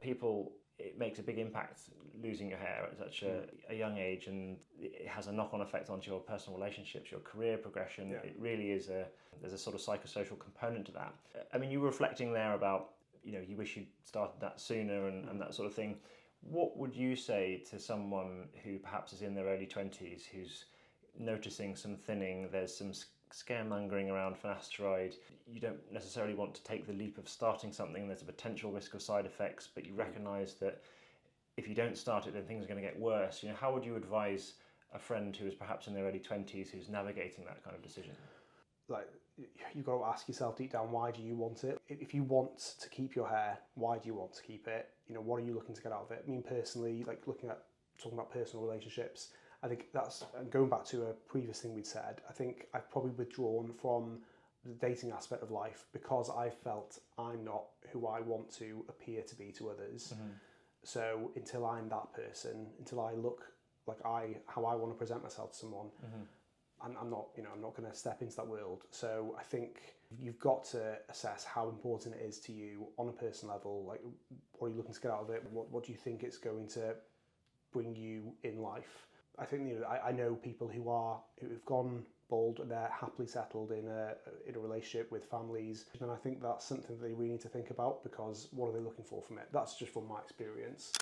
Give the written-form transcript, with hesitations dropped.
people, it makes a big impact losing your hair at such a young age, and it has a knock-on effect onto your personal relationships, your career progression. It really is there's a sort of psychosocial component to that. I mean, you were reflecting there about, you wish you'd started that sooner and that sort of thing. What would you say to someone who perhaps is in their early 20s, who's noticing some thinning, there's some scaremongering around finasteride, you don't necessarily want to take the leap of starting something, there's a potential risk of side effects, but you recognise that if you don't start it, then things are going to get worse. How would you advise a friend who is perhaps in their early 20s who's navigating that kind of decision? Like, you've got to ask yourself deep down, why do you want it? If you want to keep your hair, why do you want to keep it? What are you looking to get out of it? I mean, personally, like talking about personal relationships, I think that's, and going back to a previous thing we'd said, I think I've probably withdrawn from the dating aspect of life because I felt I'm not who I want to appear to be to others. So until I'm that person, until I look like how I want to present myself to someone, I'm not going to step into that world. So I think you've got to assess how important it is to you on a personal level. Like, what are you looking to get out of it? What do you think it's going to bring you in life? I think I know people who've gone bald and they're happily settled in a relationship with families, and I think that's something that they really need to think about, because what are they looking for from it? That's just from my experience.